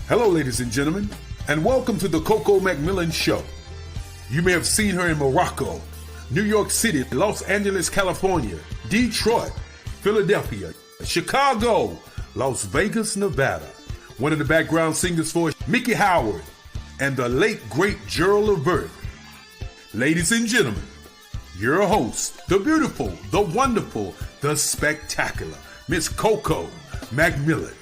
Hello, ladies and gentlemen, and welcome to the Coco McMillan Show. You may have seen her in Morocco, New York City, Los Angeles, California, Detroit, Philadelphia, Chicago, Las Vegas, Nevada. One of the background singers for Mickey Howard and the late, great Gerald Levert. Ladies and gentlemen, your host, the beautiful, the wonderful, the spectacular, Miss Coco McMillan.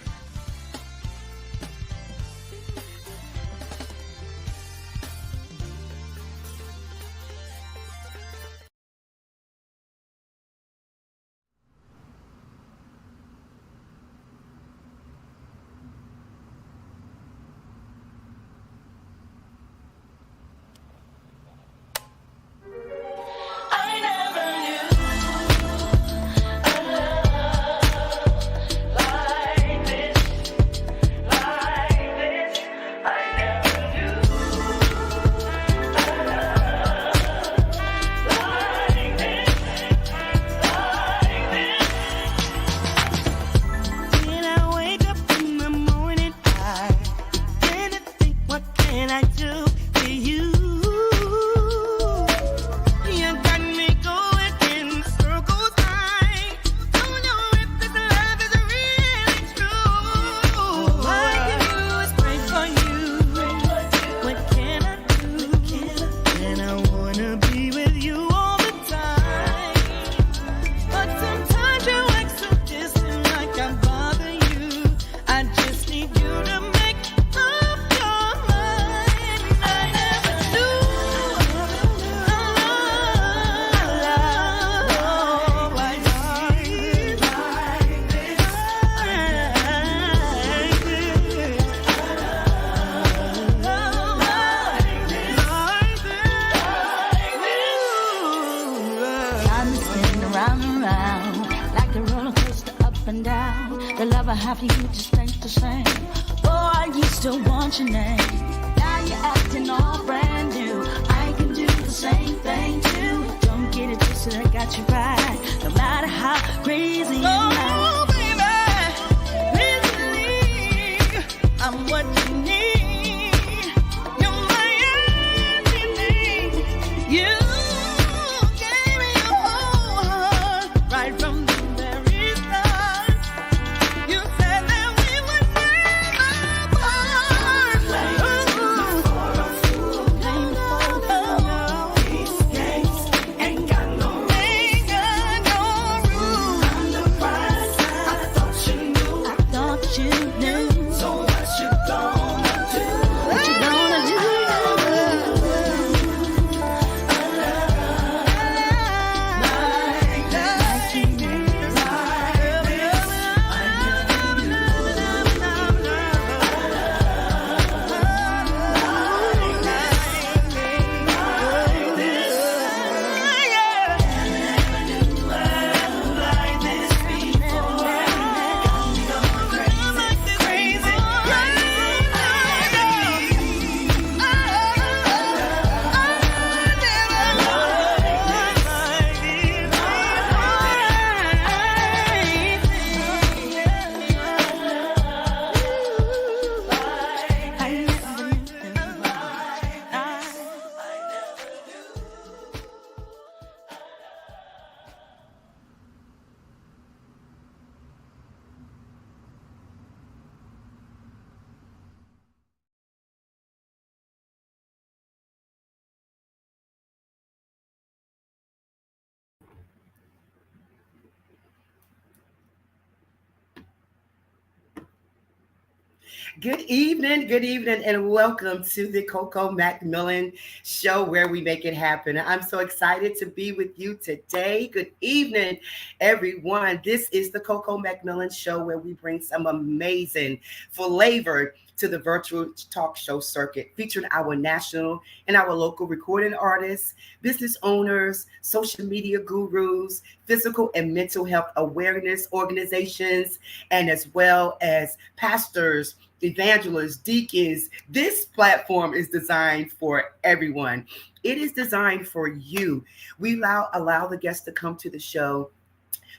Good evening, and welcome to the Coco McMillan Show where we make it happen. I'm so excited to be with you today. Good evening, everyone. This is the Coco McMillan Show where we bring some amazing flavor to the virtual talk show circuit, featuring our national and our local recording artists, business owners, social media gurus, physical and mental health awareness organizations, and as well as pastors, evangelists, deacons. This platform is designed for everyone. It is designed for you. We allow the guests to come to the show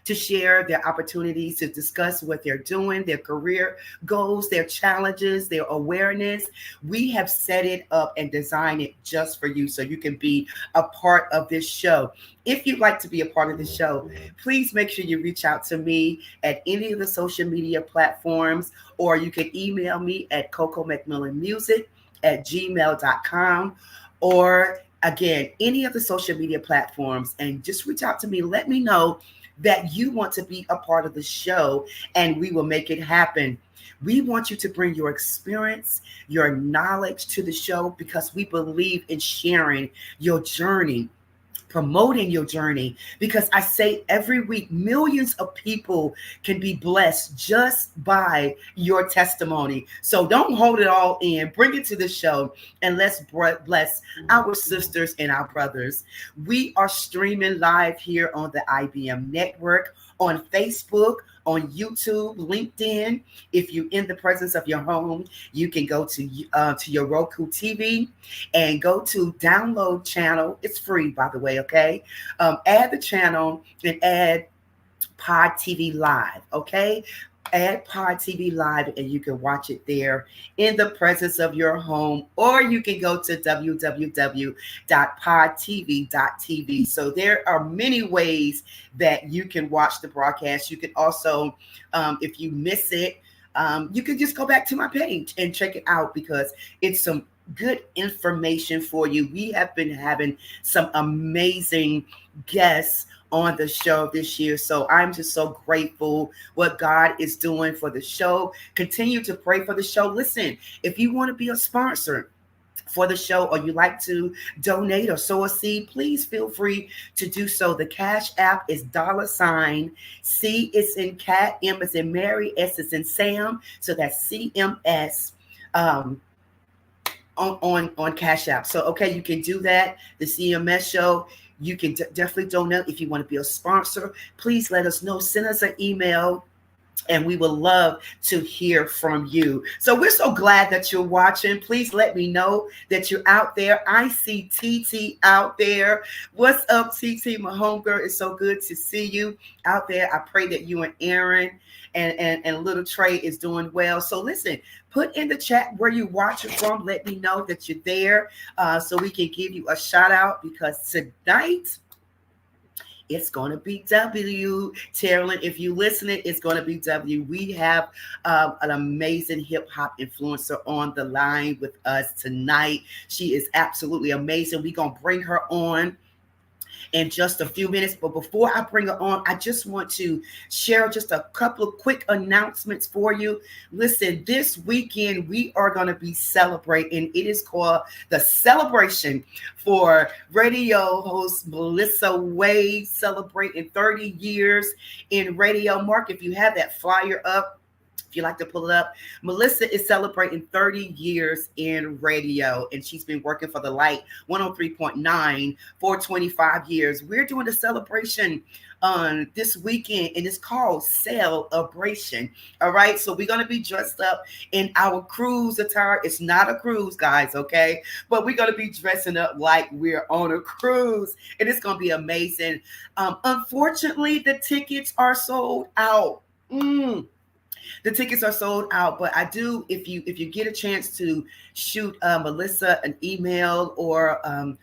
to share their opportunities, to discuss what they're doing, their career goals, their challenges, their awareness. We have set it up and designed it just for you so you can be a part of this show. If you'd like to be a part of the show, please make sure you reach out to me at any of the social media platforms, or you can email me at cocomcmillanmusic@gmail.com, or again, any of the social media platforms, and just reach out to me. Let me know that you want to be a part of the show, and we will make it happen. We want you to bring your experience, your knowledge to the show, because we believe in sharing your journey, promoting your journey, because I say every week millions of people can be blessed just by your testimony. So don't hold it all in, bring it to the show, and let's bless our sisters and our brothers. We are streaming live here on the IBM network, on Facebook, on YouTube, LinkedIn. If you're in the presence of your home, you can go to your Roku TV and go to download channel. It's free, by the way, okay? Add the channel and add Pod TV Live, okay? Add Pod TV Live and you can watch it there in the presence of your home, or you can go to www.podtv.tv. So there are many ways that you can watch the broadcast. You can also, if you miss it, you can just go back to my page and check it out, because it's some good information for you. We have been having some amazing guests on the show this year. So I'm just so grateful what God is doing for the show. Continue to pray for the show. Listen, if you want to be a sponsor for the show, or you like to donate or sow a seed, please feel free to do so. The Cash App is $C is in cat, M is in Mary, S is in Sam. So that's CMS on Cash App. So, okay, you can do that. The CMS show. You can definitely donate. If you want to be a sponsor, please let us know. Send us an email, and we would love to hear from you. So we're so glad that you're watching. Please let me know that you're out there. I see TT out there. What's up, TT? My homegirl, it's so good to see you out there. I pray that you and Aaron and little Trey is doing well. So listen, put in the chat where you watching from. Let me know that you're there, so we can give you a shout out, because tonight it's going to be W. Terrellin, if you listening, it's going to be W. We have an amazing hip hop influencer on the line with us tonight. She is absolutely amazing. We're going to bring her on in just a few minutes. But before I bring her on, I just want to share just a couple of quick announcements for you. Listen, this weekend we are going to be celebrating. It is called the Celebration for radio host Melissa Wade, celebrating 30 years in radio. Mark, if you have that flyer up, if you like to pull it up, Melissa is celebrating 30 years in radio, and she's been working for the Light 103.9 for 25 years. We're doing a celebration on this weekend, and it's called Celebration. All right, so we're going to be dressed up in our cruise attire. It's not a cruise, guys, okay? But we're going to be dressing up like we're on a cruise, and it's going to be amazing. Unfortunately, the tickets are sold out. The tickets are sold out, but I do, if you get a chance to shoot Melissa an email or a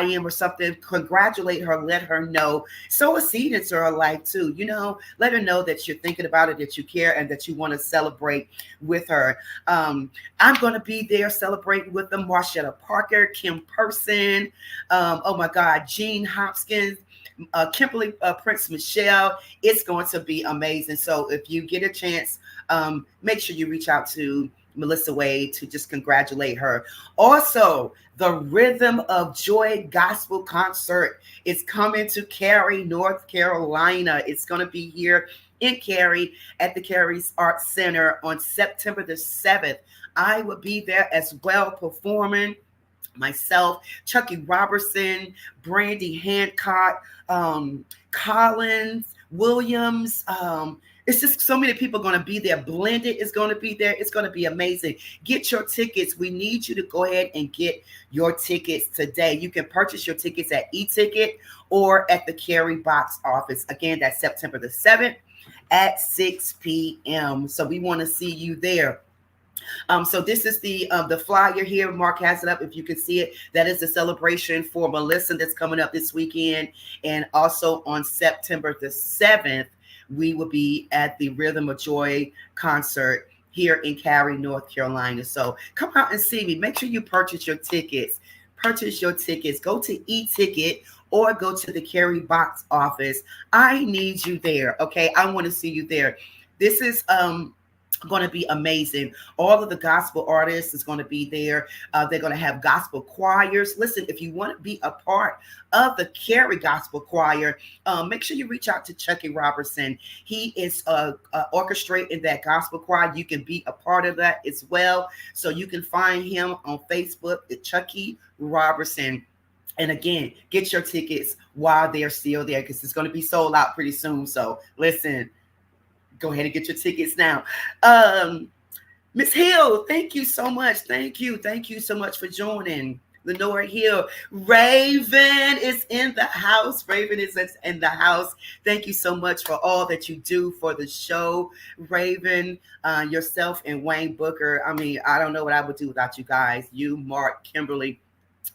IM or something, congratulate her, let her know. Sow a seed into her life too. You know, let her know that you're thinking about it, that you care, and that you want to celebrate with her. I'm going to be there celebrating with them. Marshetta Parker, Kim Person, oh my God, Jean Hopkins, Kimberly Prince Michelle. It's going to be amazing. So if you get a chance, make sure you reach out to Melissa Wade to just congratulate her. Also, the Rhythm of Joy Gospel Concert is coming to Cary, North Carolina. It's going to be here in Cary at the Cary's Arts Center on September the 7th. I will be there as well, performing. Myself, Chucky Robertson, Brandy Hancock, Collins, Williams, It's just so many people going to be there. Blended is going to be there. It's going to be amazing. Get your tickets. We need you to go ahead and get your tickets today. You can purchase your tickets at e-ticket or at the Carry Box office. Again, that's September the 7th at 6 p.m. So we want to see you there. So this is the flyer here. Mark has it up if you can see it. That is the celebration for Melissa that's coming up this weekend. And also on September the 7th, we will be at the Rhythm of Joy concert here in Cary, North Carolina. So come out and see me. Make sure you purchase your tickets. Purchase your tickets. Go to e-ticket or go to the Carry Box office. I need you there. Okay. I want to see you there. This is going to be amazing. All of the gospel artists is going to be there. They're going to have gospel choirs. Listen, if you want to be a part of the Carry Gospel Choir, make sure you reach out to Chucky Robertson. He is orchestrating that gospel choir. You can be a part of that as well. So you can find him on Facebook at Chucky Robertson. And again, get your tickets while they're still there, because it's going to be sold out pretty soon. So listen, go ahead and get your tickets now. Miss Hill, thank you so much. Thank you. Thank you so much for joining. Lenore Hill. Raven is in the house. Raven is in the house. Thank you so much for all that you do for the show. Raven, yourself and Wayne Booker. I mean, I don't know what I would do without you guys. You, Mark, Kimberly.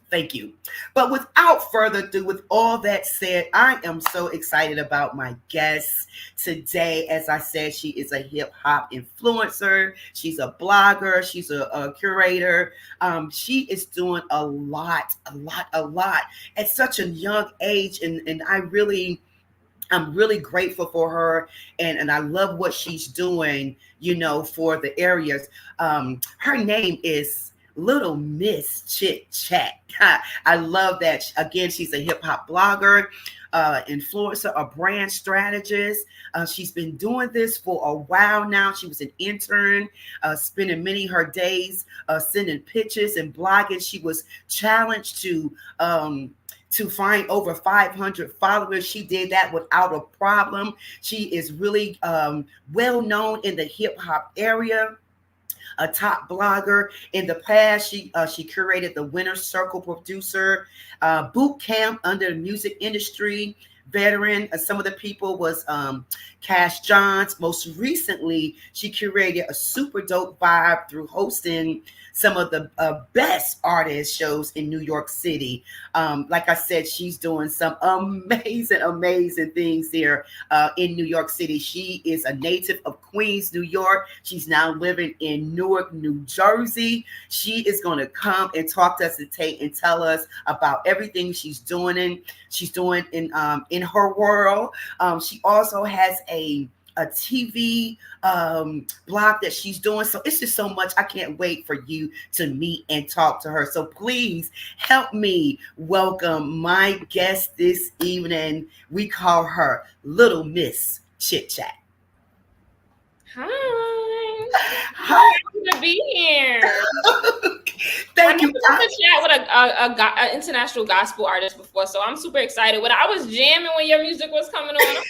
Thank you. But without further ado, with all that said, I am so excited about my guest today. As I said, she is a hip hop influencer. She's a blogger. She's a curator. She is doing a lot at such a young age. And I'm really grateful for her. And I love what she's doing, for the areas. Her name is Little Miss Chit Chat. I love that. Again, she's a hip hop blogger, influencer, a brand strategist. She's been doing this for a while now. She was an intern, spending many of her days sending pictures and blogging. She was challenged to find over 500 followers. She did that without a problem. She is really well known in the hip hop area. A top blogger. In the past, she curated the Winner's Circle producer boot camp under the music industry veteran. Some of the people was Cash Johns. Most recently, she curated a super dope vibe through hosting some of the best artist shows in New York City. Like I said, she's doing some amazing things there in New York City. She is a native of Queens, New York. She's now living in Newark, New Jersey. She is going to come and talk to us and tell us about everything she's doing in her world. She also has a TV blog that she's doing. So it's just so much. I can't wait for you to meet and talk to her. So please help me welcome my guest this evening. We call her Little Miss Chit Chat. Hi. Hi. Happy to be here. Thank you. I've chat with an international gospel artist before, so I'm super excited. When I was jamming when your music was coming on.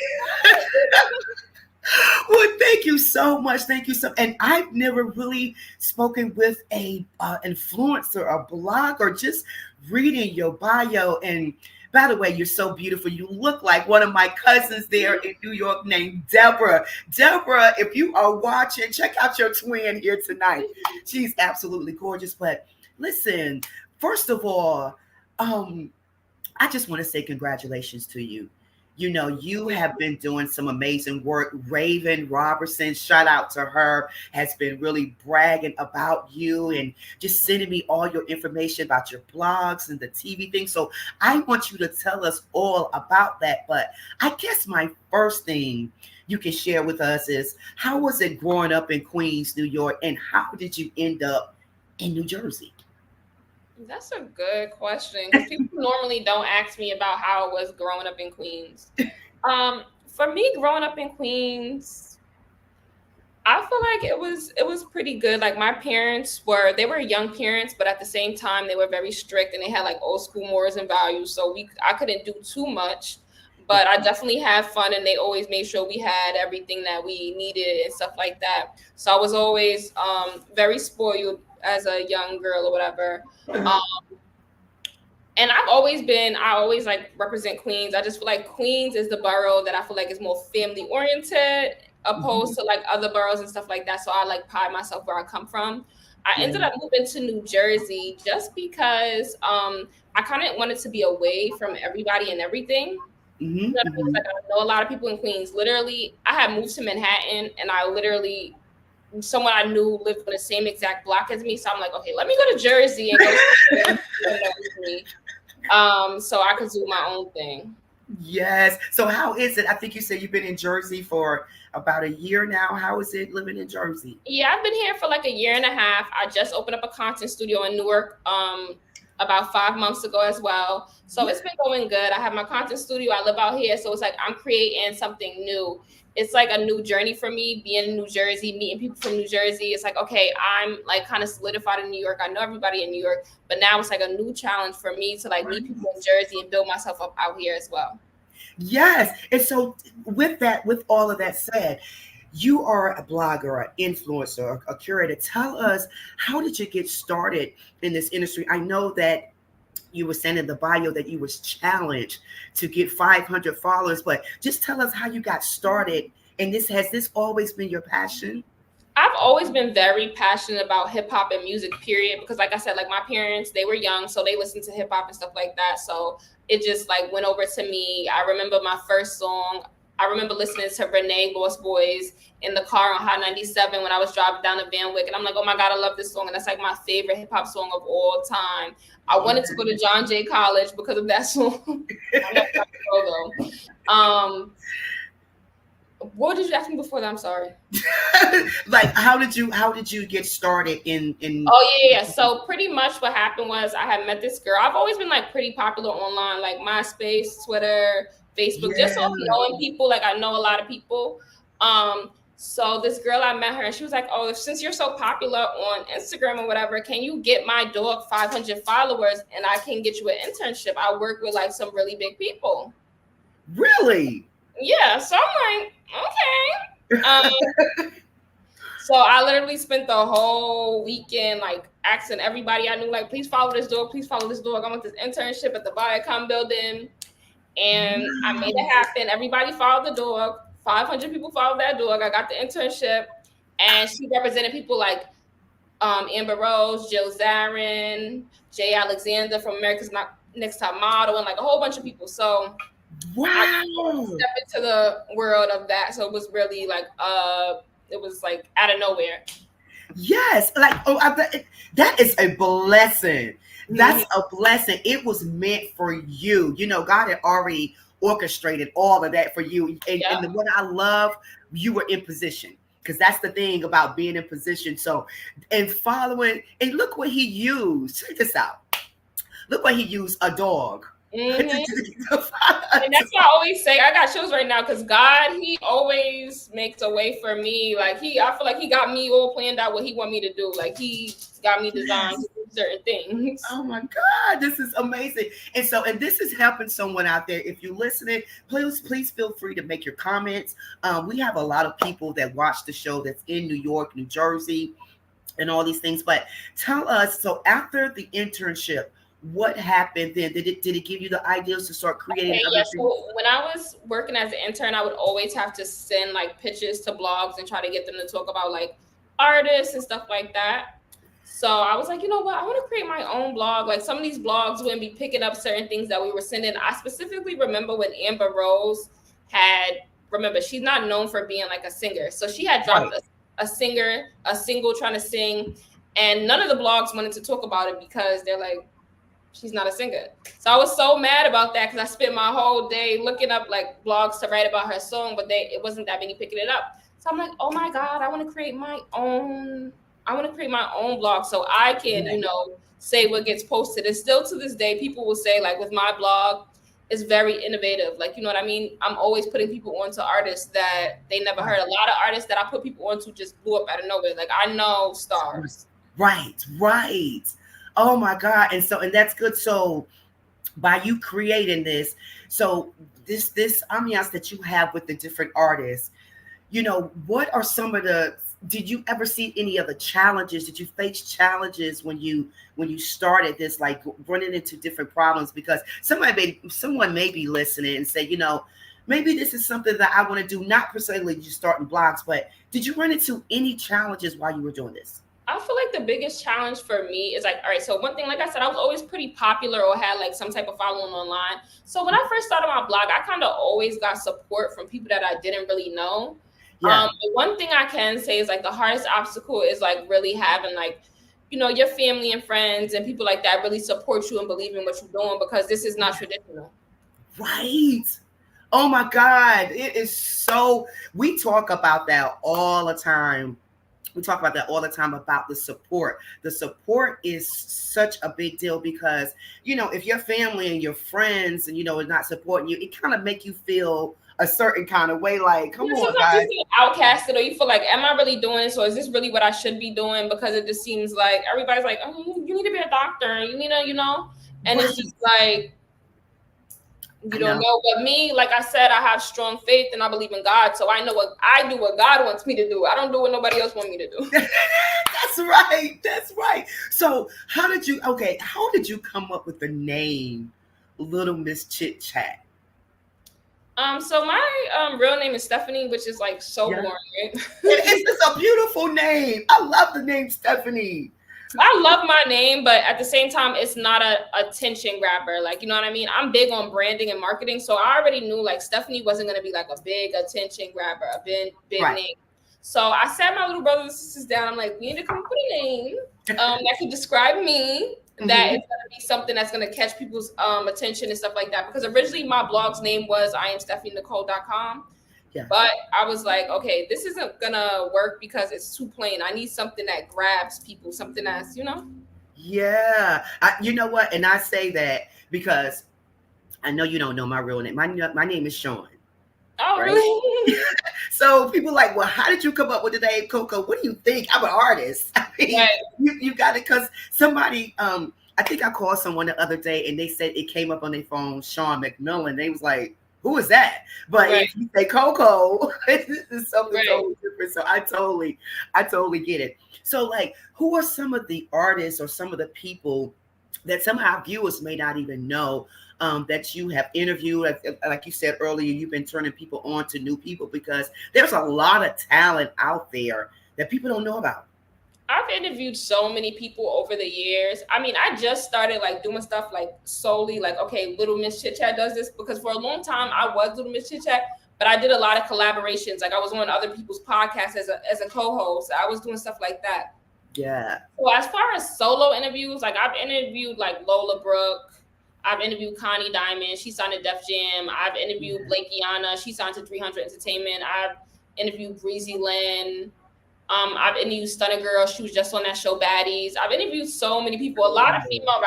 Well, thank you so much. Thank you so. And I've never really spoken with a influencer, a blogger. Just reading your bio. And by the way, you're so beautiful. You look like one of my cousins there in New York named Deborah. Deborah, if you are watching, check out your twin here tonight. She's absolutely gorgeous. But listen, first of all, I just want to say congratulations to you. You have been doing some amazing work. Raven Robertson, shout out to her, has been really bragging about you and just sending me all your information about your blogs and the TV thing. So I want you to tell us all about that. But I guess my first thing you can share with us is, how was it growing up in Queens, New York, and how did you end up in New Jersey? That's a good question, because people normally don't ask me about how it was growing up in Queens. For me, growing up in Queens, I feel like it was pretty good. Like, my parents were young parents, but at the same time they were very strict, and they had like old school morals and values. So I couldn't do too much, but I definitely had fun, and they always made sure we had everything that we needed and stuff like that. So I was always very spoiled as a young girl or whatever. And I always like represent Queens. I just feel like Queens is the borough that I feel like is more family oriented opposed to like other boroughs and stuff like that. So I like pride myself where I come from. I ended up moving to New Jersey just because I kind of wanted to be away from everybody and everything. You know what I mean? Like, I know a lot of people in Queens. Literally, I had moved to Manhattan, and I literally someone I knew lived on the same exact block as me. So I'm like, okay, let me go to Jersey and go to me, so I could do my own thing. Yes. So how is it? I think you said you've been in Jersey for about a year now. How is it living in Jersey? Yeah, I've been here for like a year and a half. I just opened up a content studio in Newark about 5 months ago as well. So it's been going good. I have my content studio. I live out here. So it's like I'm creating something new. It's like a new journey for me being in New Jersey, meeting people from New Jersey. It's like, okay, I'm like kind of solidified in New York. I know everybody in New York, but now it's like a new challenge for me to like meet people in Jersey and build myself up out here as well. Yes. And so with all of that said, you are a blogger, an influencer, a curator. Tell us, how did you get started in this industry? I know that you were saying in the bio that you was challenged to get 500 followers, but just tell us how you got started. And has this always been your passion? I've always been very passionate about hip hop and music, period. Because like I said, like my parents, they were young, so they listened to hip hop and stuff like that. So it just like went over to me. I remember my first song. I remember listening to Renee Lost Boys in the car on Hot 97 when I was driving down to Van Wyck. And I'm like, oh my God, I love this song. And that's like my favorite hip hop song of all time. I wanted to go to John Jay College because of that song. I love that though. What did you ask me before that? I'm sorry. Like, how did you get started in Oh yeah. So pretty much what happened was I had met this girl. I've always been like pretty popular online, like MySpace, Twitter, Facebook, just so knowing people. Like I know a lot of people. So this girl, I met her and she was like, oh, since you're so popular on Instagram or whatever, can you get my dog 500 followers and I can get you an internship? I work with like some really big people. Really? Yeah. So I'm like, okay. So I literally spent the whole weekend like asking everybody I knew, like, please follow this dog, please follow this dog. I want this internship at the Viacom building. And I made it happen. Everybody followed the dog. 500 people followed that dog. I got the internship. And she represented people like Amber Rose, Jill Zarin, Jay Alexander from America's Next Top Model, and like a whole bunch of people. So I stepped into the world of that. So it was really like it was like out of nowhere. Yes, like that is a blessing. That's a blessing. It was meant for you. You know, God had already orchestrated all of that for you. And what I love, you were in position, because that's the thing about being in position. So, and following, and look what he used. Check this out. Look what he used, a dog. And that's what I always say. I got chills right now because God, he always makes a way for me. Like I feel like he got me all planned out what he want me to do. Like he got me designed to do certain things. Oh my God, this is amazing. And so, and this is helping someone out there. If you're listening, please feel free to make your comments. We have a lot of people that watch the show that's in New York, New Jersey, and all these things. But tell us, so after the internship, what happened then? Did it give you the ideas to start creating? So when I was working as an intern, I would always have to send like pitches to blogs and try to get them to talk about like artists and stuff like that. So I was like, you know what? I want to create my own blog. Like some of these blogs wouldn't be picking up certain things that we were sending. I specifically remember when Amber Rose remember, she's not known for being like a singer. So she had dropped a single trying to sing, and none of the blogs wanted to talk about it because they're like, she's not a singer. So I was so mad about that because I spent my whole day looking up like blogs to write about her song, but it wasn't that many picking it up. So I'm like, oh my God, I want to create my own blog so I can, you know, say what gets posted. And still to this day, people will say like with my blog, it's very innovative. Like, you know what I mean? I'm always putting people onto artists that they never heard. A lot of artists that I put people onto just blew up out of nowhere. Like I know stars. Right. Oh my God. And that's good. So by you creating this. So this ambiance that you have with the different artists, what are some of the, did you ever see any other challenges? Did you face challenges when you started this, like running into different problems? Because someone may be listening and say, maybe this is something that I want to do, not precisely just starting blogs, but did you run into any challenges while you were doing this? I feel like the biggest challenge for me is like, all right, so one thing, like I said, I was always pretty popular or had like some type of following online. So when I first started my blog, I kind of always got support from people that I didn't really know. Yeah. The one thing I can say is like the hardest obstacle is like really having like, your family and friends and people like that really support you and believe in what you're doing, because this is not traditional. Right. Oh my God. It is so, we talk about that all the time. We talk about that all the time, about the support. The support is such a big deal because, if your family and your friends and, are not supporting you, it kind of make you feel a certain kind of way. Like, come on, guys. You feel outcasted, or you feel like, am I really doing this? Or is this really what I should be doing? Because it just seems like everybody's like, oh, you need to be a doctor. You need to, and Right. It's just like, you don't know. But me, like I said, I have strong faith and I believe in God. So I know I do what God wants me to do. I don't do what nobody else wants me to do. That's right. That's right. So how did you come up with the name Little Miss Chit Chat? So my real name is Stephanie, which is like so boring. It's just a beautiful name. I love the name Stephanie. I love my name, but at the same time, it's not a attention grabber. Like, you know what I mean? I'm big on branding and marketing. So I already knew like Stephanie wasn't going to be like a big attention grabber, a big Right. name. So I sat my little brothers and sisters down. I'm like, we need to come up with a name that can describe me. That is going to be something that's going to catch people's attention and stuff like that. Because originally my blog's name was IamStephanieNicole.com. Yeah. But I was like, okay, this isn't gonna work because it's too plain. I need something that grabs people, something that's, Yeah. You know what? And I say that because I know you don't know my real name. My name is Sean. Oh, right? Really? So people like, well, how did you come up with the name Coco? What do you think? I'm an artist. I mean, right. You got it, because somebody, I think I called someone the other day and they said it came up on their phone, Sean McMillan. They was like, who is that? But if you say Coco, it's something totally different. So I totally get it. So like, who are some of the artists or some of the people that some of our viewers may not even know that you have interviewed? Like you said earlier, you've been turning people on to new people, because there's a lot of talent out there that people don't know about. I've interviewed so many people over the years. I mean, I just started like doing stuff like solely like, okay, Little Miss Chit Chat does this, because for a long time I was Little Miss Chit Chat, but I did a lot of collaborations. Like I was on other people's podcasts as a co-host. I was doing stuff like that. Yeah. So as far as solo interviews, like I've interviewed like Lola Brooke. I've interviewed Connie Diamond. She signed to Def Jam. I've interviewed Blake Gianna. She signed to 300 Entertainment. I've interviewed Breezy Lynn. I've interviewed Stunner Girl. She was just on that show Baddies. I've interviewed so many people, a lot of female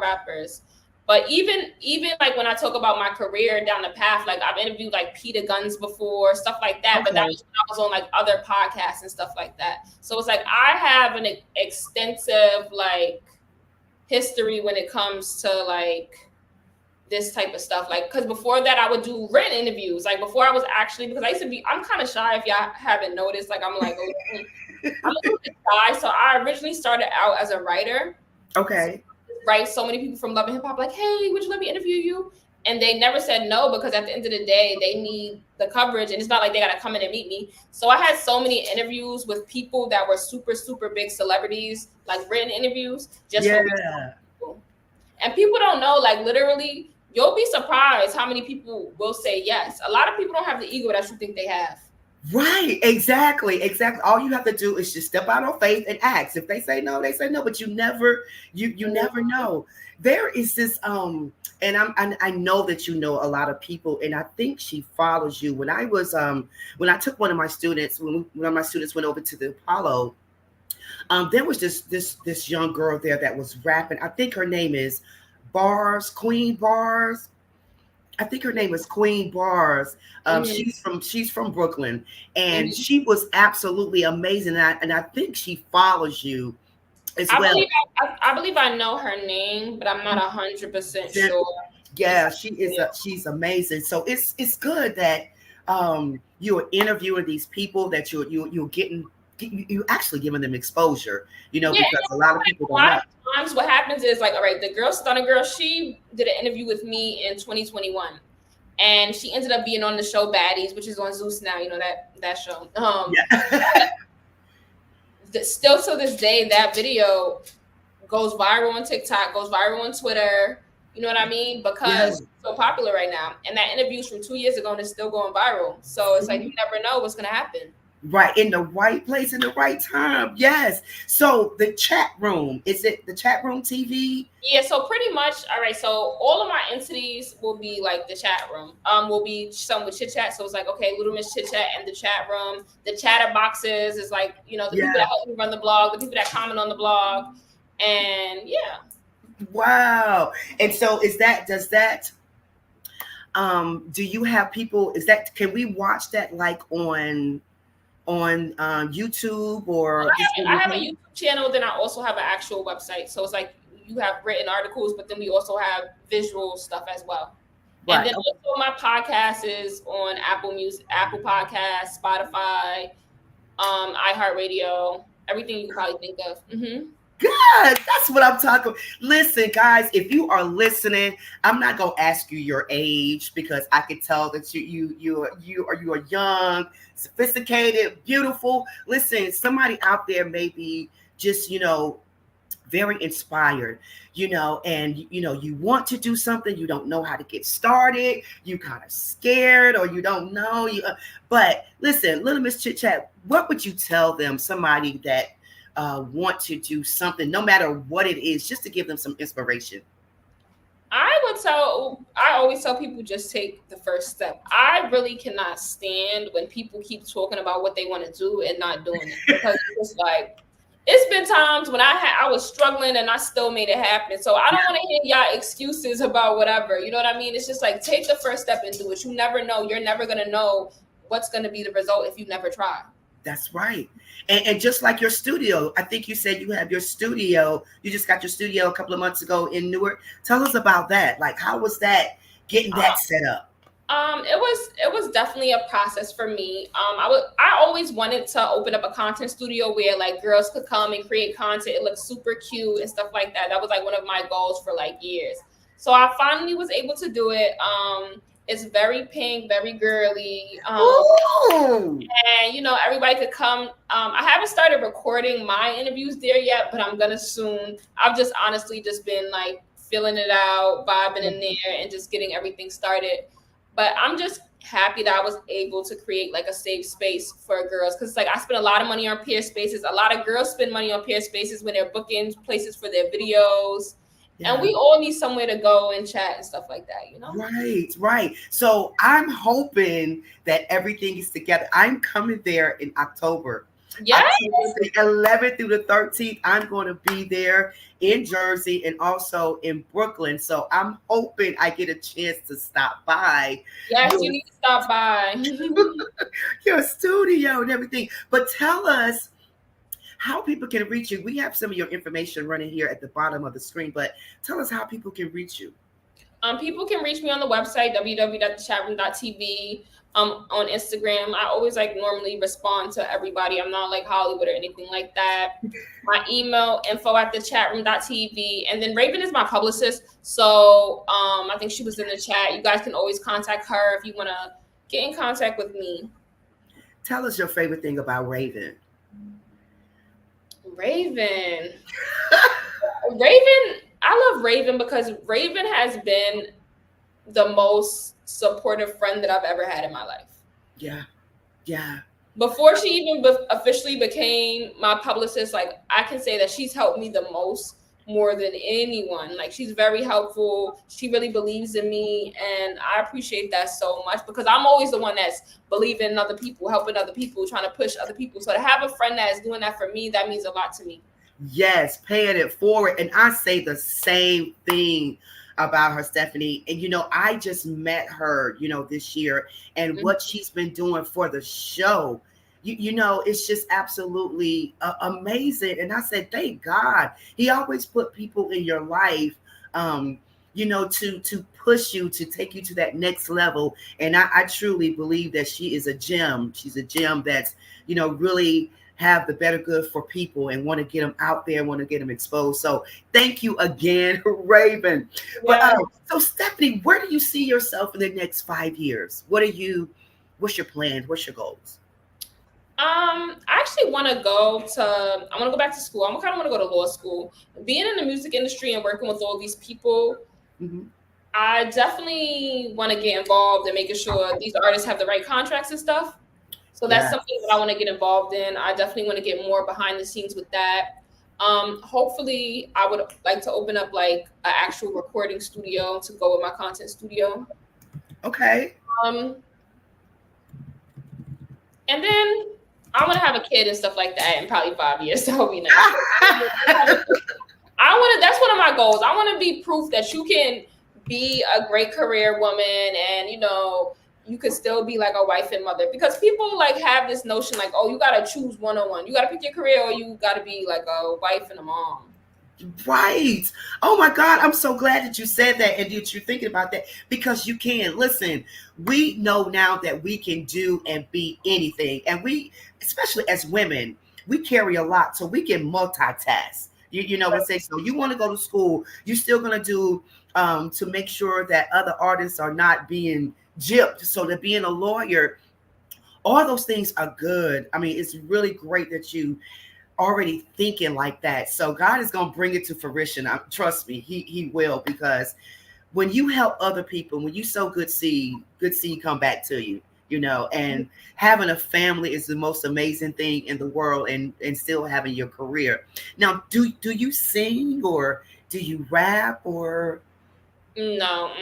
rappers. But even like when I talk about my career down the path, like I've interviewed like Peter Guns before, stuff like that. Okay. But that was when I was on like other podcasts and stuff like that. So it's like I have an extensive like history when it comes to like this type of stuff. Like, because before that I would do written interviews. Like before I was actually, because I used to be, I'm kind of shy if y'all haven't noticed. Like I'm like, I'm a little bit shy. So I originally started out as a writer. Okay. Right. So many people from Love and Hip Hop like, hey, would you let me interview you? And they never said no, because at the end of the day, they need the coverage. And it's not like they got to come in and meet me. So I had so many interviews with people that were super, super big celebrities, like written interviews. Just for people. And people don't know, like literally, you'll be surprised how many people will say yes. A lot of people don't have the ego that you think they have. Right. Exactly. All you have to do is just step out on faith and ask. If they say no, they say no. But you never know. There is this and I know that you know a lot of people, and I think she follows you. When I took one of my students, when one of my students went over to the Apollo, there was this young girl there that was rapping. I think her name is Queen Bars. I think her name is Queen Bars. She's from Brooklyn, and she was absolutely amazing. And I think she follows you. as well. I believe I know her name, but I'm not 100% sure. Yeah, she's amazing. So it's good that you're interviewing these people that you're getting you actually giving them exposure, Yeah, because a lot of people a don't know. lot of times what happens is like, all right, the girl Stunner Girl, she did an interview with me in 2021. And she ended up being on the show Baddies, which is on Zeus now, that show. Yeah. Still to this day, that video goes viral on TikTok, goes viral on Twitter. You know what I mean? Because it's so popular right now. And that interview's from 2 years ago and it's still going viral. So it's like you never know what's gonna happen. Right, in the right place, in the right time. Yes. So the chat room, is it the chat room TV? Yeah, so pretty much, all right, so all of my entities will be like the chat room. Will be some with chit chat. So it's like, okay, Little Miss Chit Chat and the chat room. The chatter boxes is like, the people that help me run the blog, the people that comment on the blog. And yeah. Wow. And so do you have people, can we watch that like on YouTube or? I have a YouTube channel, then I also have an actual website. So it's like you have written articles, but then we also have visual stuff as well. Right. And then also my podcast is on Apple Music, Apple Podcasts, Spotify, iHeartRadio, everything you can probably think of. Mm-hmm. Good. That's what I'm talking about. Listen, guys, if you are listening, I'm not gonna ask you your age because I can tell that you are young, sophisticated, beautiful. Listen, somebody out there may be just very inspired, and you want to do something, you don't know how to get started, you kind of scared, or you don't know. But listen, Little Miss Chit Chat, what would you tell them? Somebody that want to do something, no matter what it is, just to give them some inspiration. I always tell people just take the first step. I really cannot stand when people keep talking about what they want to do and not doing it, because it's just like, it's been times when I was struggling and I still made it happen. So I don't want to hear y'all excuses about whatever. You know what I mean? It's just like, take the first step and do it. You never know. You're never going to know what's going to be the result if you never try. That's right. And just like your studio, I think you said you have your studio. You just got your studio a couple of months ago in Newark. Tell us about that. Like, how was that, getting that set up? It was definitely a process for me. I always wanted to open up a content studio where like girls could come and create content. It looked super cute and stuff like that. That was like one of my goals for like years. So I finally was able to do it. It's very pink, very girly. And everybody could come. I haven't started recording my interviews there yet, but I'm gonna soon. I've just honestly just been like filling it out, vibing in there, and just getting everything started. But I'm just happy that I was able to create like a safe space for girls, because like I spend a lot of money on peer spaces. A lot of girls spend money on peer spaces when they're booking places for their videos. Yeah. And we all need somewhere to go and chat and stuff like that, Right. So I'm hoping that everything is together. I'm coming there in October. Yes. The 11th through the 13th, I'm going to be there in Jersey and also in Brooklyn. So I'm hoping I get a chance to stop by. Yes, you need to stop by. Your studio and everything. But tell us how people can reach you. We have some of your information running here at the bottom of the screen, but tell us how people can reach you. People can reach me on the website, www.thechatroom.tv. On Instagram, I always like normally respond to everybody. I'm not like Hollywood or anything like that. My email, info@thechatroom.tv. And then Raven is my publicist. So I think she was in the chat. You guys can always contact her if you want to get in contact with me. Tell us your favorite thing about Raven. Raven, I love Raven because Raven has been the most supportive friend that I've ever had in my life. Yeah. Before she even officially became my publicist, like I can say that she's helped me the most, more than anyone. Like she's very helpful. She really believes in me, and I appreciate that so much because I'm always the one that's believing in other people, helping other people, trying to push other people. So to have a friend that is doing that for me, that means a lot to me. Yes, paying it forward. And I say the same thing about her, Stephanie. And, I just met her, this year, and what she's been doing for the show, you know, it's just absolutely amazing. And I said, thank God. He always put people in your life, you know, to push you, to take you to that next level. And I truly believe that she is a gem. She's a gem that's, you know, really have the better good for people and want to get them out there, want to get them exposed. So thank you again, Raven. But Yeah. so Stephanie, where do you see yourself in the next 5 years? What's your plans? What's your goals? I actually want to I want to go back to school. I kind of want to go to law school. Being in the music industry and working with all these people, Mm-hmm. I definitely want to get involved in making sure these artists have the right contracts and stuff. So that's Yeah. something that I want to get involved in. I definitely want to get more behind the scenes with that. Hopefully, I would like to open up like an actual recording studio to go with my content studio. Okay. Um, and then I want to have a kid and stuff like that in probably 5 years. That would be nice. That's one of my goals. I want to be proof that you can be a great career woman and, you know, you could still be like a wife and mother, because people like have this notion like, oh, you got to choose one-on-one. You got to pick your career or you got to be like a wife and a mom. Right. Oh my God. I'm so glad that you said that and that you're thinking about that, because you can. Listen, we know now that we can do and be anything. And we, especially as women, we carry a lot, so we can multitask. You know what I'm saying? So you want to go to school, you're still going to do to make sure that other artists are not being gypped. So that being a lawyer, all those things are good. I mean, it's really great that you already thinking like that. So God is going to bring it to fruition. Trust me, he will, because when you help other people, when you sow good seed come back to you, you know, and having a family is the most amazing thing in the world, and still having your career. Now, do you sing or do you rap or No.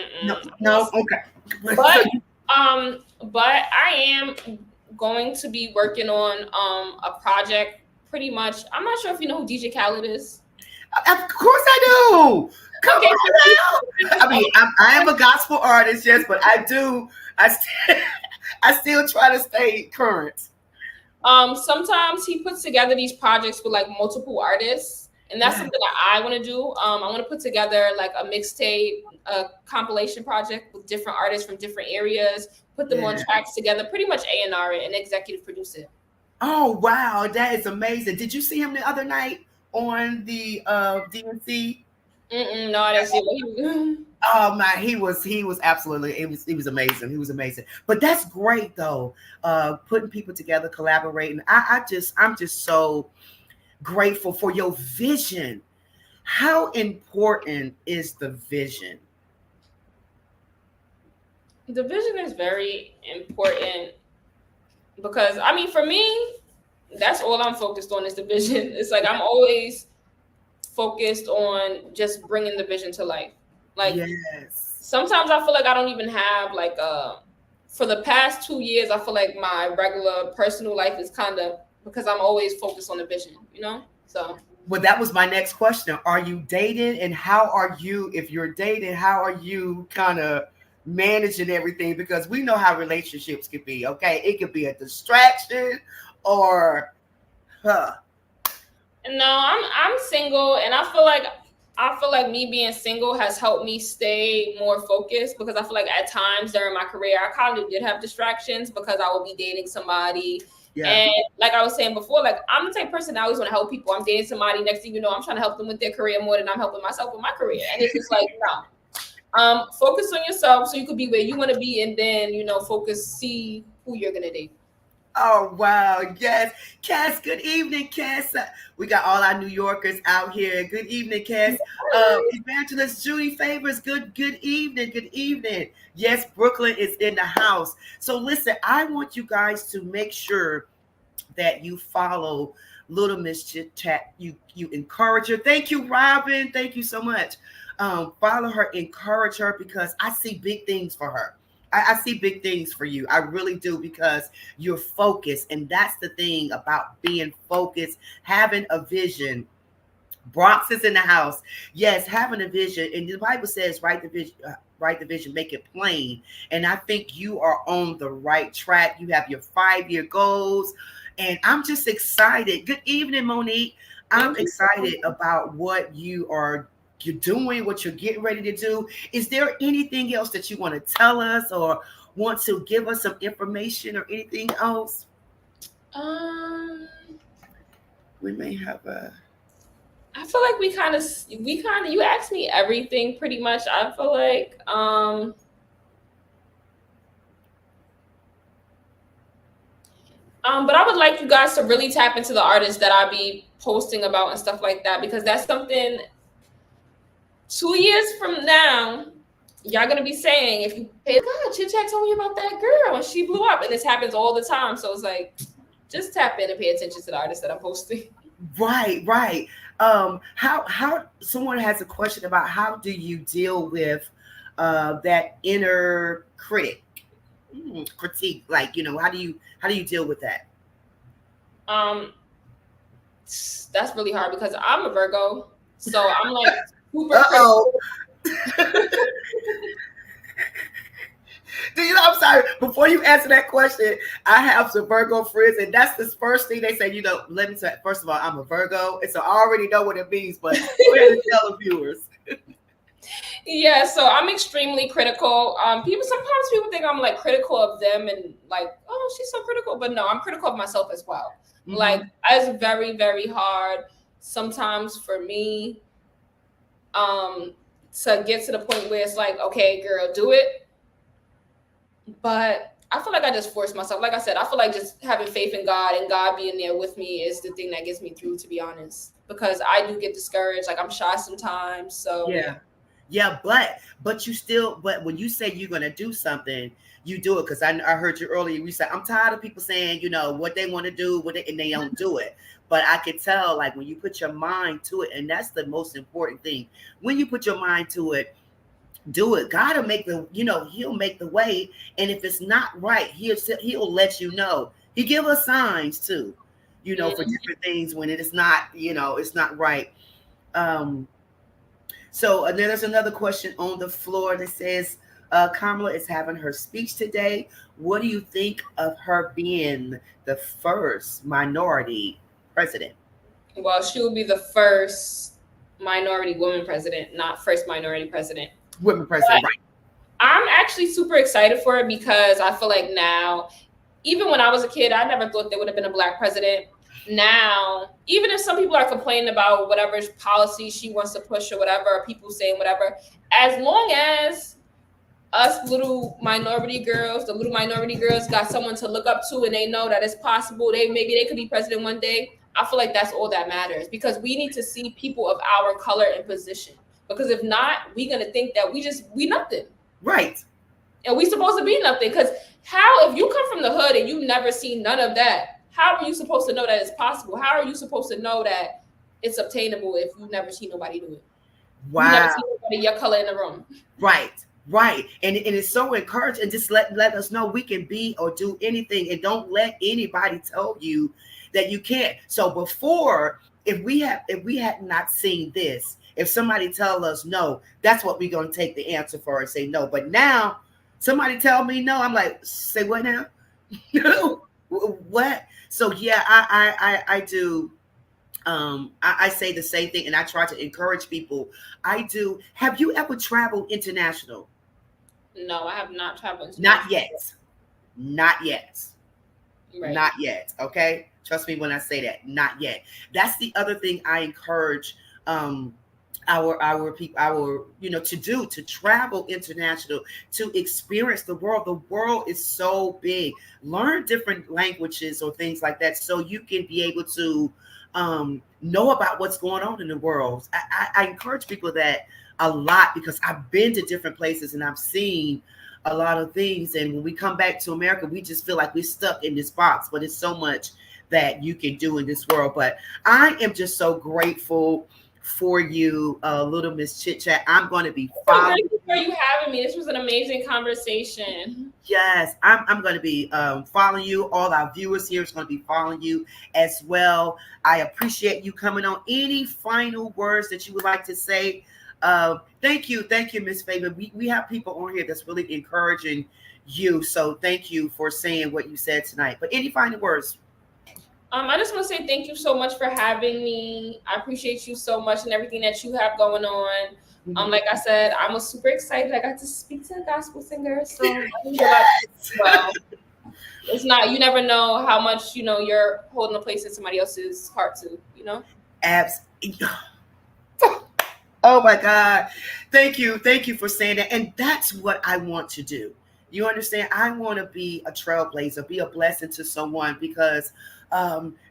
no? Okay. But I am going to be working on a project pretty much. I'm not sure if you know who DJ Khaled is. Of course I do. Come Okay. on now. I mean, I am a gospel artist, yes, but I still try to stay current. Sometimes he puts together these projects with like multiple artists, and that's something that I want to do. I want to put together like a mixtape, a compilation project with different artists from different areas, put them on tracks together, pretty much A&R it and executive produce it. Oh wow, that is amazing. Did you see him the other night on the DNC? No, I didn't see it. Oh man, he was absolutely, he was amazing. He was amazing. But that's great though. Putting people together, collaborating. I'm just so grateful for your vision. How important is the vision? The vision is very important because, I mean, for me, that's all I'm focused on is the vision. It's like I'm always focused on just bringing the vision to life. Like, yes. Sometimes I feel like I don't even have like for the past 2 years, I feel like my regular personal life is kind of, because I'm always focused on the vision, you know? So. Well, that was my next question. Are you dating, and how are you, if you're dating, how are you kind of managing everything? Because we know how relationships could be, okay? It could be a distraction or No, I'm single, and I feel like me being single has helped me stay more focused, because I feel like at times during my career, I kind of did have distractions because I would be dating somebody. Yeah. And like I was saying before, like I'm the type of person that always want to help people. I'm dating somebody, next thing you know, I'm trying to help them with their career more than I'm helping myself with my career. And it's just like, no. Focus on yourself so you could be where you want to be, and then, you know, see who you're going to date. Oh, wow. Yes. Cass, good evening, Cass. We got all our New Yorkers out here. Good evening, Cass. Evangelist Judy Favors, good evening. Good evening. Yes, Brooklyn is in the house. So listen, I want you guys to make sure that you follow Little Miss Chit Chat. You encourage her. Thank you, Robin. Thank you so much. Follow her, encourage her, because I see big things for her. I see big things for you. I really do, because you're focused. And that's the thing about being focused, having a vision. Bronx is in the house. Yes, having a vision. And the Bible says, write the vision, make it plain. And I think you are on the right track. You have your 5-year goals. And I'm just excited. Good evening, Monique. I'm excited about what you're doing, what you're getting ready to do. Is there anything else that you want to tell us or want to give us some information or anything else? We may have a. I feel like we kind of you asked me everything pretty much. I feel like but I would like you guys to really tap into the artists that I be posting about and stuff like that, because that's something 2 years from now y'all gonna be saying, if you pay, God, Chit Chat told me about that girl and she blew up, and this happens all the time. So it's like, just tap in and pay attention to the artists that I'm posting. Right. How someone has a question about how do you deal with that inner critique, like, how do you deal with that? That's really hard because I'm a Virgo, so I'm like super I'm sorry. Before you answer that question, I have some Virgo friends, and that's the first thing they say. Let me say. First of all, I'm a Virgo, and so I already know what it means. But go ahead and tell the viewers. Yeah, so I'm extremely critical. Sometimes people think I'm like critical of them and like, oh, she's so critical, but no, I'm critical of myself as well. Mm-hmm. Like, it's very, very hard sometimes for me to get to the point where it's like, okay, girl, do it. But I feel like I just force myself. Like I said, I feel like just having faith in God and God being there with me is the thing that gets me through, to be honest, because I do get discouraged. Like, I'm shy sometimes. So yeah, but when you say you're gonna do something, you do it. Because I heard you earlier. You said, I'm tired of people saying, what they want to do, and they don't do it. But I could tell, like, when you put your mind to it, and that's the most important thing. When you put your mind to it, do it. God will make he'll make the way. And if it's not right, he'll let you know. He give us signs too, for different things when it is not, it's not right. So then there's another question on the floor that says, Kamala is having her speech today. What do you think of her being the first minority president? Well, she will be the first minority woman president, not first minority president. Women president, right. I'm actually super excited for it because I feel like now, even when I was a kid, I never thought there would have been a Black president. Now, even if some people are complaining about whatever policy she wants to push or whatever, or people saying whatever, as long as us little minority girls got someone to look up to and they know that it's possible, maybe they could be president one day, I feel like that's all that matters, because we need to see people of our color in position. Because if not, we're going to think that we nothing. Right. And we supposed to be nothing. Because if you come from the hood and you never seen none of that, how are you supposed to know that it's possible? How are you supposed to know that it's obtainable if you never seen nobody do it? Wow. You never seen nobody your color in the room. Right. And it's so encouraging. And just let us know we can be or do anything. And don't let anybody tell you that you can't. So before, if we had not seen this, if somebody tell us no, that's what we're going to take the answer for and say no. But now somebody tell me no, I'm like, say what now? What? So yeah, I do. I say the same thing, and I try to encourage people. I do. Have you ever traveled international? No, I have not traveled. Not yet. Right. Not yet. Okay. Trust me when I say that. Not yet. That's the other thing I encourage our people, to travel international, to experience the world. The world is so big. Learn different languages or things like that, so you can be able to know about what's going on in the world. I encourage people that a lot, because I've been to different places and I've seen a lot of things. And when we come back to America, we just feel like we're stuck in this box, but it's so much that you can do in this world. But I am just so grateful for you, little Miss Chit Chat. I'm going to be following. Thank you for you having me. This was an amazing conversation. Yes, I'm going to be following you. All our viewers here is going to be following you as well. I appreciate you coming on. Any final words that you would like to say? Thank you, Miss Faber. We have people on here that's really encouraging you. So thank you for saying what you said tonight. But any final words? I just want to say thank you so much for having me. I appreciate you so much and everything that you have going on. Like I said, I was super excited. I got to speak to a gospel singer, so I think about it as well. It's not, you never know how much, you're holding a place in somebody else's heart too. Abs. Oh my God. Thank you. Thank you for saying that. And that's what I want to do. You understand? I want to be a trailblazer, be a blessing to someone because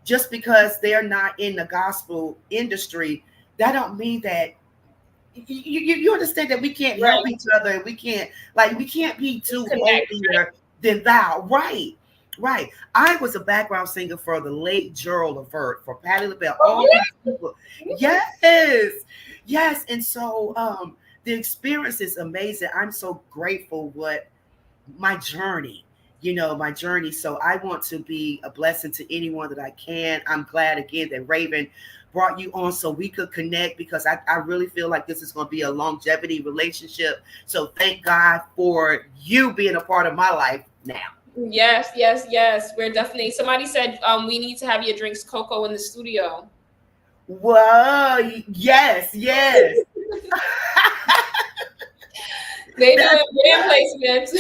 just because they're not in the gospel industry, that don't mean that you understand that we can't Right. help each other. We can't be too Connect. holier than thou. Right. Right. I was a background singer for the late Gerald Levert, for Patti LaBelle, all these people. Yes. Yes. And so the experience is amazing. I'm so grateful what my journey, my journey. So I want to be a blessing to anyone that I can. I'm glad again that Raven brought you on so we could connect because I really feel like this is going to be a longevity relationship. So thank God for you being a part of my life now. Yes, yes, yes. We're definitely, somebody said we need to have your drinks Coco in the studio. Whoa, yes, yes. They do brand placements.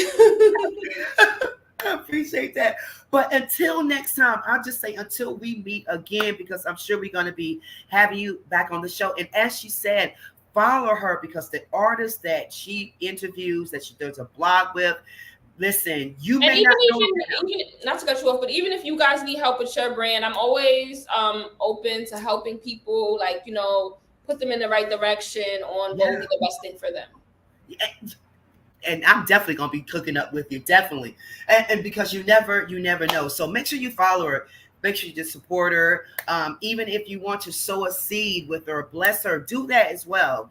I appreciate that. But until next time, I'll just say until we meet again, because I'm sure we're going to be having you back on the show. And as she said, follow her because the artists that she interviews, that she does a blog with, listen, you may not know even, not to cut you off, but even if you guys need help with your brand, I'm always open to helping people, like, put them in the right direction on what would be the best thing for them. And I'm definitely going to be cooking up with you, definitely. And because you never know. So make sure you follow her. Make sure you just support her. Even if you want to sow a seed with her, bless her, do that as well.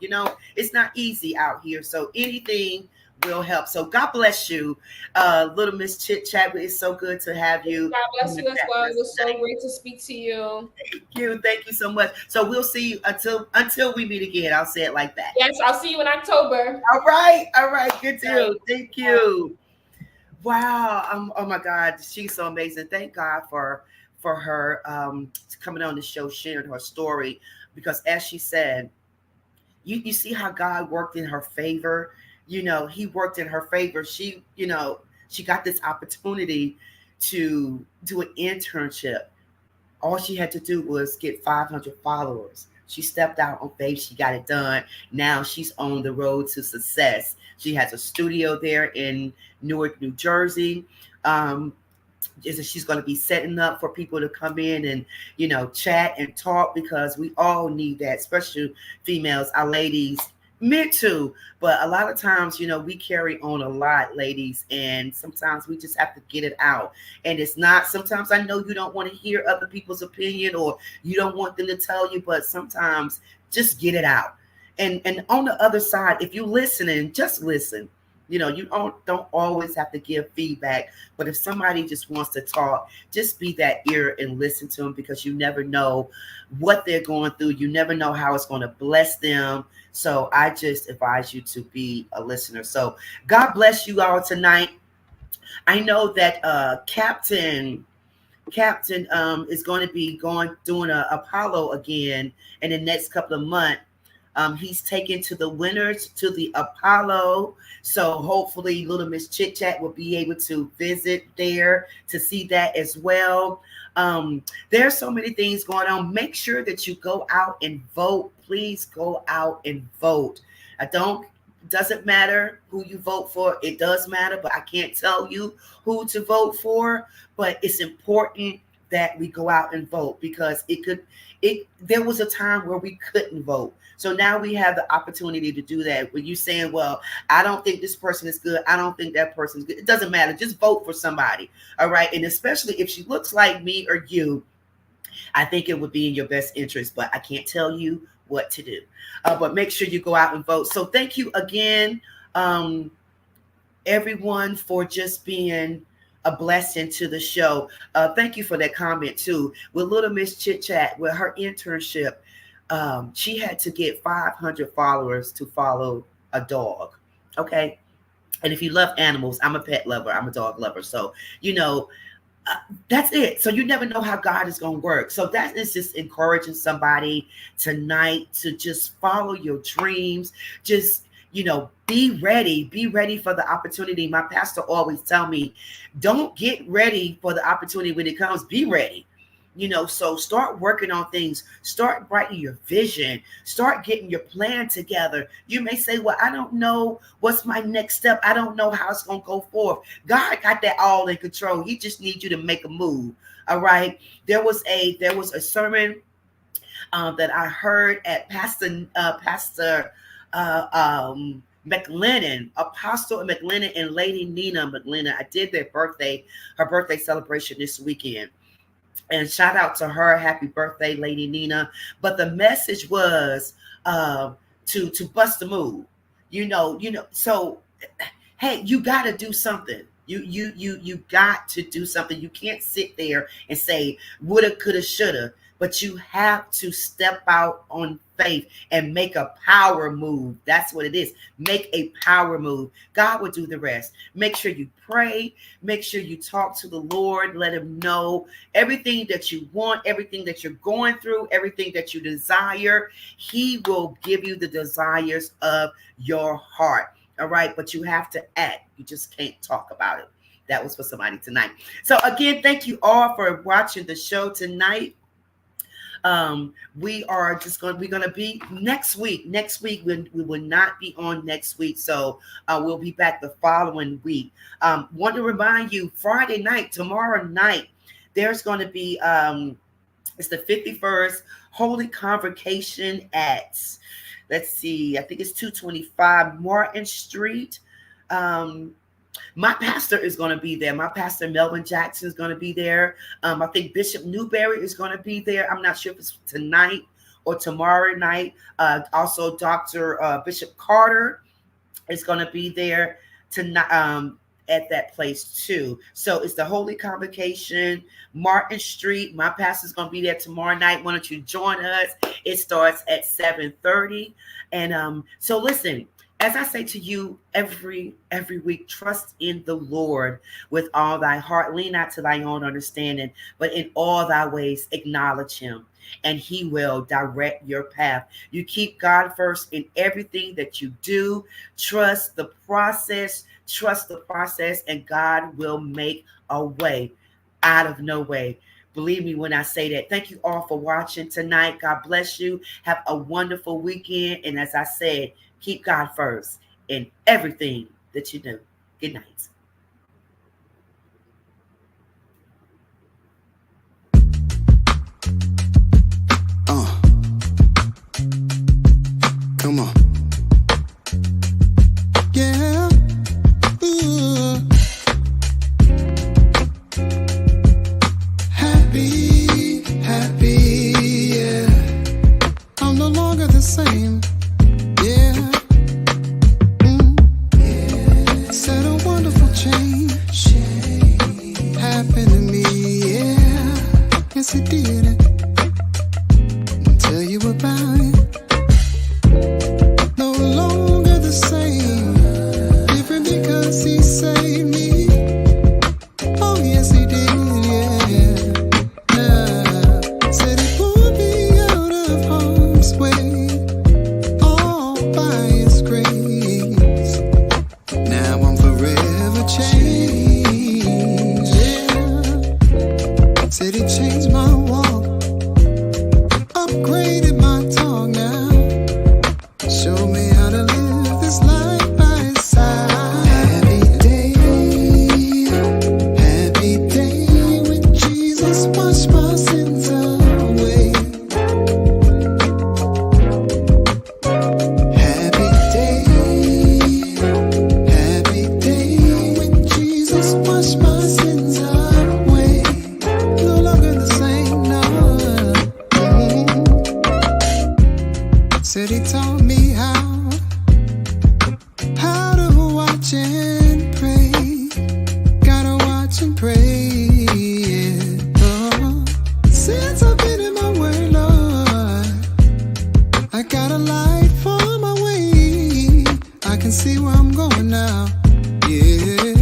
It's not easy out here. So anything will help. So God bless you. Little Miss Chit Chat, it's so good to have you. God bless you as well. It was so great to speak to you. Thank you so much. So we'll see you until we meet again. I'll say it like that. Yes, I'll see you in October. All right. Good deal. Thank you. Wow. Oh my God, she's so amazing. Thank God for her coming on the show, sharing her story, because as she said, you see how God worked in her favor. He worked in her favor. She got this opportunity to do an internship. All she had to do was get 500 followers. She stepped out on faith. She got it done. Now she's on the road to success. She has a studio there in Newark, New Jersey. She's going to be setting up for people to come in and, chat and talk, because we all need that, especially females, our ladies, men too. But a lot of times, we carry on a lot, ladies, and sometimes we just have to get it out. And it's not, sometimes I know you don't want to hear other people's opinion or you don't want them to tell you, but sometimes just get it out. And on the other side, if you're listening, just listen. You don't always have to give feedback, but if somebody just wants to talk, just be that ear and listen to them, because you never know what they're going through. You never know how it's going to bless them. So I just advise you to be a listener. So God bless you all tonight. I know that Captain is going to be doing a Apollo again in the next couple of months. He's taken to the winners to the Apollo. So hopefully Little Miss Chit Chat will be able to visit there to see that as well. There's so many things going on. Make sure that you go out and vote. Please go out and vote. Doesn't matter who you vote for. It does matter, but I can't tell you who to vote for. But it's important that we go out and vote, because there was a time where we couldn't vote. So now we have the opportunity to do that. When you saying, well, I don't think this person is good, I don't think that person is good, it doesn't matter. Just vote for somebody. All right. And especially if she looks like me or you, I think it would be in your best interest, but I can't tell you what to do. But make sure you go out and vote. So thank you again, everyone, for just being a blessing to the show. Thank you for that comment too. With Little Miss Chit Chat, with her internship, she had to get 500 followers to follow a dog. Okay. And if you love animals, I'm a pet lover. I'm a dog lover. So, That's it. So you never know how God is going to work. So that is just encouraging somebody tonight to just follow your dreams. Just, be ready. Be ready for the opportunity. My pastor always tell me, don't get ready for the opportunity when it comes. Be ready. So start working on things, start writing your vision, start getting your plan together. You may say, well, I don't know what's my next step. I don't know how it's going to go forth. God got that all in control. He just needs you to make a move. All right. There was a sermon that I heard at Pastor McMillan, Apostle McMillan and Lady Nina McMillan. I did her birthday celebration this weekend. And shout out to her. Happy birthday, Lady Nina. But the message was to bust the move. So hey, you got to do something. You got to do something. You can't sit there and say woulda, coulda, shoulda. But you have to step out on faith and make a power move. That's what it is. Make a power move. God will do the rest. Make sure you pray. Make sure you talk to the Lord. Let him know everything that you want, everything that you're going through, everything that you desire. He will give you the desires of your heart. All right. But you have to act. You just can't talk about it. That was for somebody tonight. So again, thank you all for watching the show tonight. We're going to be next week. Next week, we will not be on next week. So we'll be back the following week. Want to remind you, Friday night, tomorrow night, there's going to be, it's the 51st Holy Convocation at, let's see, I think it's 225 Martin Street. My pastor is going to be there. My pastor, Melvin Jackson, is going to be there. I think Bishop Newberry is going to be there. I'm not sure if it's tonight or tomorrow night. Also, Dr. Bishop Carter is going to be there tonight at that place too. So it's the Holy Convocation, Martin Street. My pastor is going to be there tomorrow night. Why don't you join us? It starts at 7:30. And so listen. As I say to you every week, trust in the Lord with all thy heart. Lean not to thy own understanding, but in all thy ways acknowledge him, and he will direct your path. You keep God first in everything that you do. Trust the process, and God will make a way out of no way. Believe me when I say that. Thank you all for watching tonight. God bless you. Have a wonderful weekend. And as I said, keep God first in everything that you do. Good night. Come on. Yeah. Ooh. Happy, yeah. I'm no longer the same. Yeah. Said a wonderful change happened to me, yeah. Yes, it did. I'll tell you about it. No longer the same, different because he saved me. Oh, yes, he did, yeah. Said he pulled me out of harm's way, all by his grace. Now I'm forever changed, yeah. Said he changed my walk, upgraded my talk now. Show me how to live this life by his side. Happy day when Jesus washed my sins away. Happy day when Jesus washed my sins away. No longer the same, no. Said he taught me how to watch and pray. Gotta watch and pray, yeah. Oh, since I've been in my word, Lord, I got a light for my way. I can see where I'm going now, yeah.